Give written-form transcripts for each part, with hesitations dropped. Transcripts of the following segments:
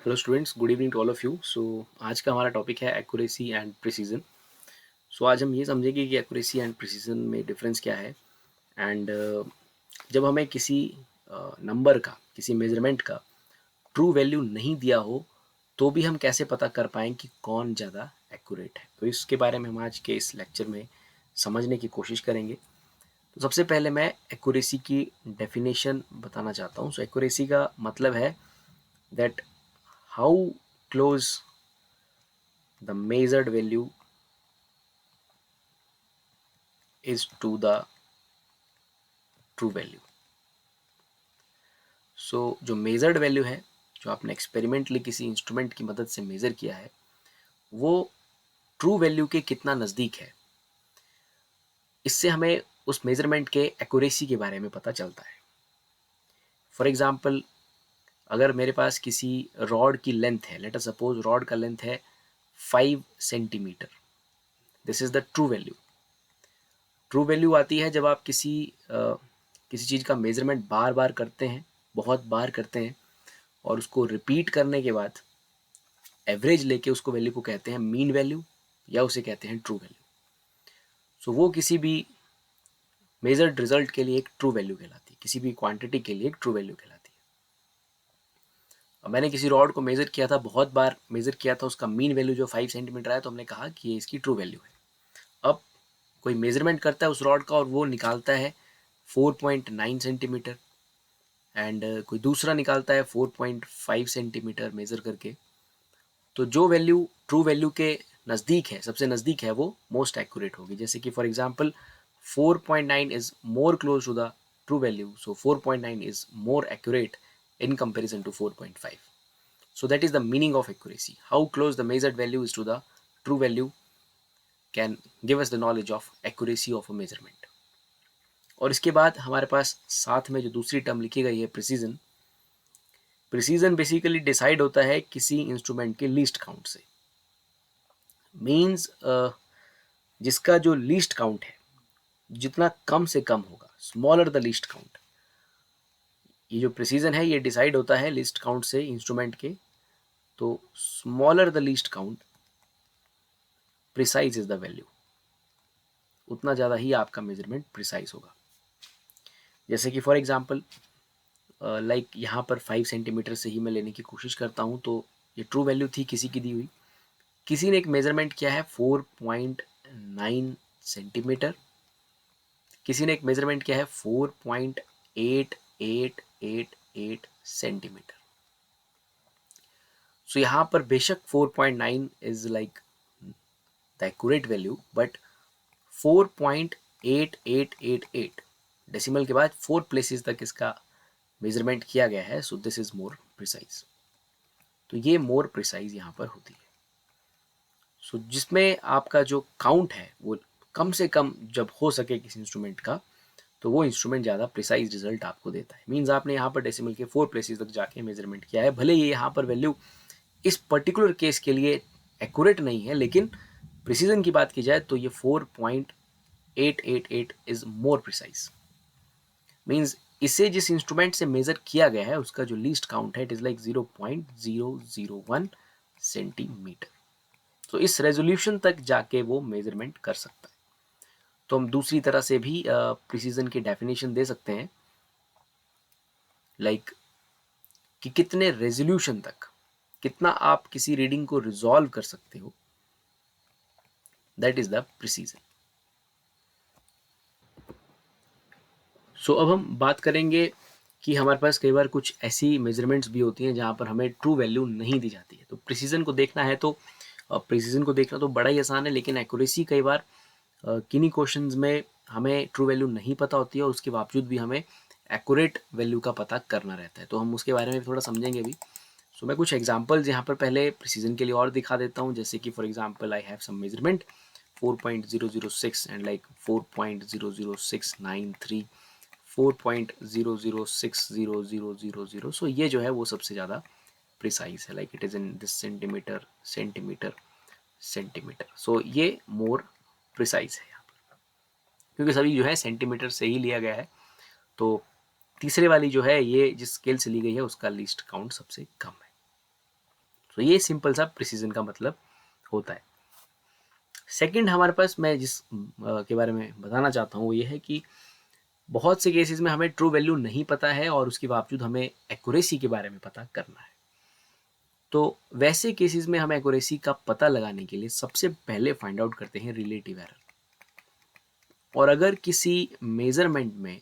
Hello students, good evening to all of you. So आज का हमारा टॉपिक है एक्यूरेसी एंड प्रिसीजन। सो आज हम ये समझेंगे कि एक्यूरेसी एंड प्रिसीजन में डिफरेंस क्या है। एंड जब हमें किसी नंबर का, किसी मेजरमेंट का ट्रू वैल्यू नहीं दिया हो तो भी हम कैसे पता कर पाएँ कि कौन ज़्यादा एक्यूरेट है। तो इसके बारे में हम आज के इस लेक्चर में समझने की कोशिश करेंगे। तो सबसे पहले मैं एक्यूरेसी की डेफिनेशन बताना चाहता हूँ। सो एक्यूरेसी का मतलब है that how close the measured value is to the true value. सो जो मेजर्ड वैल्यू है, जो आपने एक्सपेरिमेंटली किसी इंस्ट्रूमेंट की मदद से मेज़र किया है, वो ट्रू वैल्यू के कितना नज़दीक है, इससे हमें उस मेजरमेंट के एक्यूरेसी के बारे में पता चलता है। फॉर एग्जांपल, अगर मेरे पास किसी रॉड की लेंथ है, लेट अस सपोज रॉड का लेंथ है 5 centimetre, this is the true value. True value आती है जब आप किसी चीज़ का मेजरमेंट बार बार करते हैं, बहुत बार करते हैं, और उसको रिपीट करने के बाद एवरेज लेके उसको वैल्यू को कहते हैं मीन वैल्यू, या उसे कहते हैं ट्रू वैल्यू। सो वो किसी भी मेजर्ड रिजल्ट के लिए एक ट्रू वैल्यू कहलाती है, किसी भी क्वांटिटी के लिए एक ट्रू वैल्यू कहलाती है। अब मैंने किसी रॉड को मेजर किया था, बहुत बार मेजर किया था, उसका मीन वैल्यू जो 5 सेंटीमीटर आया, तो हमने कहा कि ये इसकी ट्रू वैल्यू है। अब कोई मेजरमेंट करता है उस रॉड का और वो निकालता है 4.9 सेंटीमीटर, एंड कोई दूसरा निकालता है 4.5 सेंटीमीटर मेज़र करके। तो जो वैल्यू ट्रू वैल्यू के नज़दीक है, सबसे नज़दीक है, वो मोस्ट एक्यूरेट होगी। जैसे कि for example 4.9 is more close to the true value, so 4.9 is more accurate in comparison to 4.5. So that is the meaning of accuracy. How close the measured value is to the true value can give us the knowledge of accuracy of a measurement. और इसके बाद हमारे पास साथ में जो दूसरी term लिखी गई है, प्रिसीजन। प्रिसीजन बेसिकली डिसाइड होता है किसी इंस्ट्रूमेंट के लीस्ट काउंट से। मीन्स जिसका जो लीस्ट काउंट है, जितना कम से कम होगा, स्मॉलर द लीस्ट काउंट। ये जो प्रिसीजन है ये डिसाइड होता है लीस्ट काउंट से इंस्ट्रूमेंट के। तो smaller the least count, precise is the value, उतना ज़्यादा ही आपका मेजरमेंट प्रिसाइज होगा। जैसे कि फॉर एग्जांपल लाइक यहाँ पर 5 सेंटीमीटर से ही मैं लेने की कोशिश करता हूँ, तो ये ट्रू वैल्यू थी किसी की दी हुई। किसी ने एक मेजरमेंट किया है 4.9 सेंटीमीटर, किसी ने एक मेजरमेंट किया है 4.8888 सेंटीमीटर। सो यहाँ पर बेशक 4.9 is like the accurate value, but 4.8888 decimal के बाद 4 प्लेसेस तक इसका मेजरमेंट किया गया है, so this is more precise. तो ये मोर प्रिसाइज यहाँ पर होती है। सो जिसमें आपका जो काउंट है वो कम से कम जब हो सके किसी इंस्ट्रूमेंट का, तो वो इंस्ट्रूमेंट ज़्यादा प्रिसाइज रिजल्ट आपको देता है। मीन्स आपने यहाँ पर डेसिमल के 4 प्लेसेस तक जाके मेजरमेंट किया है, भले ये यहाँ पर वैल्यू इस पर्टिकुलर केस के लिए एक्यूरेट नहीं है, लेकिन प्रिसीजन की बात की जाए तो ये 4.888 इज मोर प्रिसाइज। मीन्स इसे जिस इंस्ट्रूमेंट से मेजर किया गया है उसका जो लीस्ट काउंट है, इट इज लाइक 0.001 सेंटीमीटर। तो इस रेजोल्यूशन तक जाके वो मेजरमेंट कर सकता है। तो हम दूसरी तरह से भी प्रिसीजन की डेफिनेशन दे सकते हैं, लाइक कि कितने रेजोल्यूशन तक, कितना आप किसी रीडिंग को रिजॉल्व कर सकते हो, दैट इज द प्रिसीजन। सो अब हम बात करेंगे कि हमारे पास कई बार कुछ ऐसी मेजरमेंट्स भी होती हैं जहाँ पर हमें ट्रू वैल्यू नहीं दी जाती है। तो प्रिसीजन को देखना है तो प्रिसीजन को देखना तो बड़ा ही आसान है, लेकिन एक्यूरेसी कई बार किन्हीं क्वेश्चंस में हमें ट्रू वैल्यू नहीं पता होती है और उसके बावजूद भी हमें एक्यूरेट वैल्यू का पता करना रहता है। तो हम उसके बारे में थोड़ा समझेंगे भी। सो मैं कुछ एग्जांपल्स यहाँ पर पहले प्रिसीजन के लिए और दिखा देता हूँ। जैसे कि for example I have some measurement 4.006 and like 4.00693, 4.0060000। So ये जो है वो सबसे ज़्यादा प्रिसाइज है, like it is in this centimetre centimetre centimetre. So ये मोर प्रिसाइज है यहाँ पर, क्योंकि सभी जो है सेंटीमीटर से ही लिया गया है। तो तीसरे वाली जो है ये जिस स्केल से ली गई है उसका लीस्ट काउंट सबसे कम है। तो ये सिंपल सा प्रिसीजन का मतलब होता है। सेकंड हमारे पास मैं जिस के बारे में बताना चाहता हूँ वो ये है कि बहुत से केसेस में हमें ट्रू वैल्यू नहीं पता है और उसके बावजूद हमें एक्यूरेसी के बारे में पता करना है। तो वैसे केसेस में हम एक्यूरेसी का पता लगाने के लिए सबसे पहले फाइंड आउट करते हैं रिलेटिव एरर। और अगर किसी मेजरमेंट में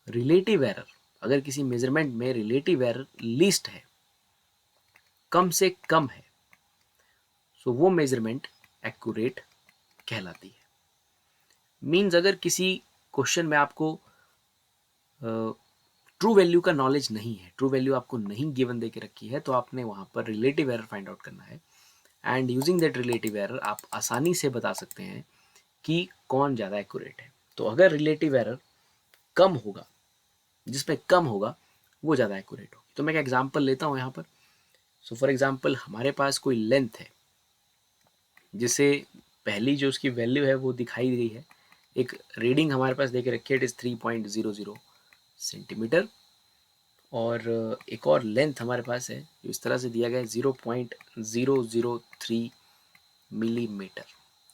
रिलेटिव एरर लीस्ट है, कम से कम है, सो वो मेजरमेंट एक्यूरेट कहलाती है। मीन्स अगर किसी क्वेश्चन में आपको ट्रू वैल्यू का नॉलेज नहीं है, ट्रू वैल्यू आपको नहीं गिवन दे के रखी है, तो आपने वहाँ पर रिलेटिव एरर फाइंड आउट करना है। And using that relative error आप आसानी से बता सकते हैं कि कौन ज़्यादा एक्यूरेट है। तो अगर रिलेटिव एरर कम होगा, जिसमें कम होगा वो ज़्यादा एक्यूरेट होगी। तो मैं एक एग्जांपल लेता हूँ यहाँ पर। सो फॉर एग्जांपल हमारे पास कोई लेंथ है जिसे पहली जो उसकी वैल्यू है वो दिखाई गई है, एक रीडिंग हमारे पास दे के रखी है, इट इज़ 3.00 सेंटीमीटर। और एक और लेंथ हमारे पास है जो इस तरह से दिया गया है 0.003 मिलीमीटर।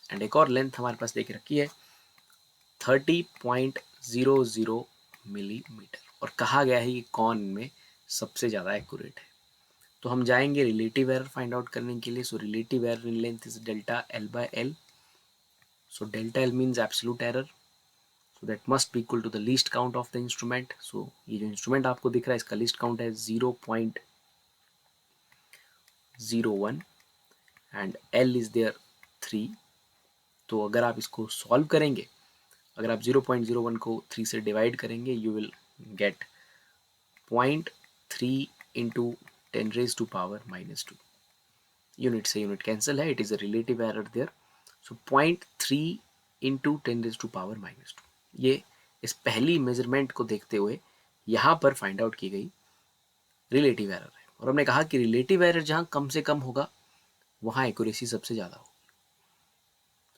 एंड एक और लेंथ हमारे पास दे के रखी है 30.00 मिलीमीटर। और कहा गया है कि कौन में सबसे ज़्यादा एक्यूरेट है। तो हम जाएंगे रिलेटिव एरर फाइंड आउट करने के लिए। So relative error in length is delta L by L. So delta L means absolute error, so that must be equal to the least count of the instrument. So ये जो instrument आपको दिख रहा है इसका लीस्ट काउंट है 0.01 and L is there 3। तो अगर आप इसको सॉल्व करेंगे, अगर आप 0.01 को 3 से डिवाइड करेंगे, you will get 0.3 into 10⁻⁻²। Unit से यूनिट कैंसिल है, it is a relative error there. So 0.3 into 10⁻⁻², ये इस पहली मेजरमेंट को देखते हुए यहाँ पर फाइंड आउट की गई रिलेटिव एरर है। और हमने कहा कि रिलेटिव एरर जहाँ कम से कम होगा वहाँ एक्यूरेसी सबसे ज़्यादा होगी।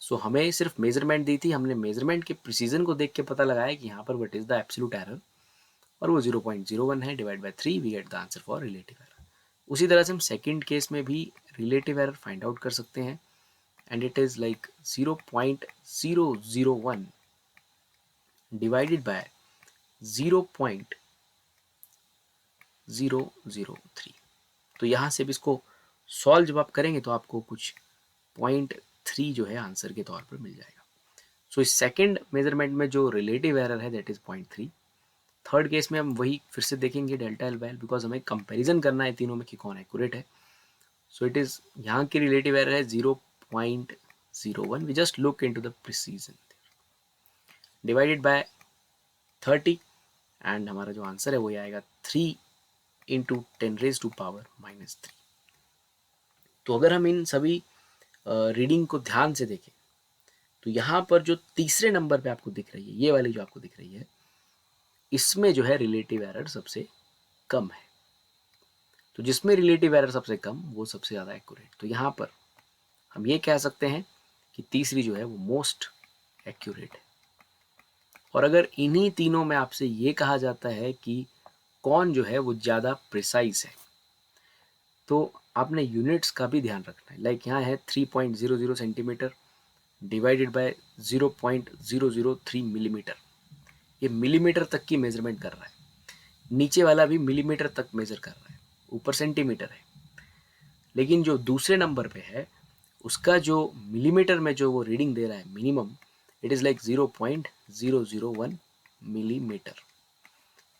सो हमें सिर्फ मेजरमेंट दी थी, हमने मेजरमेंट के प्रिसीजन को देख के पता लगाया कि यहाँ पर what is the absolute error, और वो 0.01 है, divide by 3 we get the answer for relative error. उसी तरह से हम सेकंड केस में भी रिलेटिव एरर फाइंड आउट कर सकते हैं and it is like 0.001 divided by 0.003। तो यहाँ से भी इसको सॉल्व जब आप करेंगे तो आपको कुछ 0.3 जो है आंसर के तौर पर मिल जाएगा। सो इस सेकंड मेजरमेंट में जो रिलेटिव एरर है दैट इज 0.3। थर्ड केस में हम वही फिर से देखेंगे delta L by L, because हमें कंपैरिजन करना है तीनों में कि कौन एक्यूरेट है। सो इट इज यहाँ की रिलेटिव एरर है 0.01। We just look into the precision divided by 30 and हमारा जो आंसर है वो आएगा 3 इंटू 10⁻⁻3। तो अगर हम इन सभी रीडिंग को ध्यान से देखें तो यहाँ पर जो तीसरे नंबर पे आपको दिख रही है, ये वाली जो आपको दिख रही है, इसमें जो है रिलेटिव एरर सबसे कम है। तो जिसमें रिलेटिव एरर सबसे कम वो सबसे ज़्यादा एक्यूरेट। तो यहाँ पर हम ये कह सकते हैं कि तीसरी जो है वो मोस्ट एक्यूरेट है। और अगर इन्हीं तीनों में आपसे ये कहा जाता है कि कौन जो है वो ज़्यादा प्रिसाइज है, तो आपने यूनिट्स का भी ध्यान रखना है। लाइक यहाँ है 3.00 सेंटीमीटर डिवाइडेड बाय 0.003 मिलीमीटर। ये मिलीमीटर तक की मेजरमेंट कर रहा है, नीचे वाला भी मिलीमीटर तक मेजर कर रहा है, ऊपर सेंटीमीटर है। लेकिन जो दूसरे नंबर पे है उसका जो मिलीमीटर में जो वो रीडिंग दे रहा है minimum, it is like 0.001 millimetre.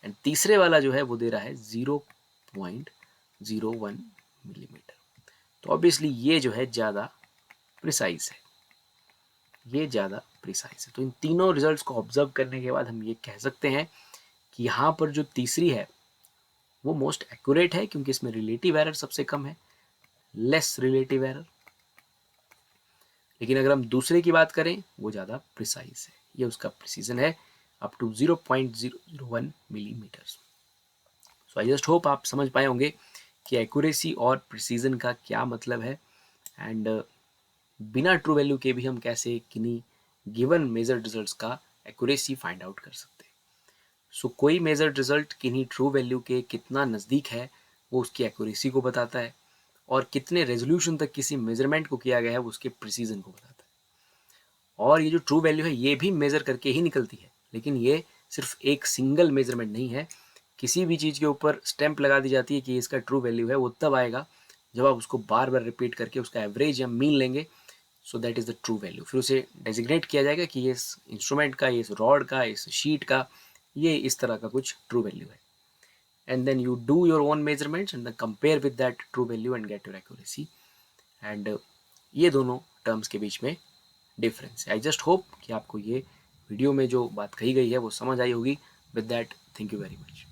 And तीसरे वाला जो है वो दे रहा है 0.01 मिलीमीटर। तो ऑब्वियसली ये जो है ज़्यादा प्रिसाइज है, ये ज़्यादा प्रिसाइज है। तो इन तीनों रिजल्ट्स को ऑब्जर्व करने के बाद हम ये कह सकते हैं कि यहाँ पर जो तीसरी है वो मोस्ट एक्यूरेट है, क्योंकि इसमें रिलेटिव एरर सबसे कम है, लेस रिलेटिव एरर। लेकिन अगर हम दूसरे की बात करें वो ज़्यादा प्रिसाइज है, ये उसका प्रिसीजन है up to 0.001 millimetre. So I just hope आप समझ पाए होंगे कि एक्यूरेसी और प्रिसीजन का क्या मतलब है, एंड बिना ट्रू वैल्यू के भी हम कैसे किन्हीं गिवन मेजर्ड रिजल्ट्स का एक्यूरेसी फाइंड आउट कर सकते हैं। सो कोई मेजर्ड रिजल्ट किन्हीं ट्रू वैल्यू के कितना नज़दीक है वो उसकी एक्यूरेसी को बताता है, और कितने रेजोल्यूशन तक किसी मेजरमेंट को किया गया है वो उसके प्रिसीजन को बताता है। और ये जो ट्रू वैल्यू है ये भी मेज़र करके ही निकलती है, लेकिन ये सिर्फ एक सिंगल मेजरमेंट नहीं है। किसी भी चीज़ के ऊपर स्टैंप लगा दी जाती है कि इसका ट्रू वैल्यू है, वो तब आएगा जब आप उसको बार बार रिपीट करके उसका एवरेज या मीन लेंगे। So that is the true value. फिर उसे डेजिग्नेट किया जाएगा कि ये इस इंस्ट्रूमेंट का, इस रॉड का, इस शीट का, ये इस तरह का कुछ ट्रू वैल्यू है। And then you do your own measurements and compare with that true value and get your accuracy. And ये दोनों टर्म्स के बीच में डिफरेंस है। आई जस्ट होप कि आपको ये वीडियो में जो बात कही गई है वो समझ आई होगी। With that, thank you very much.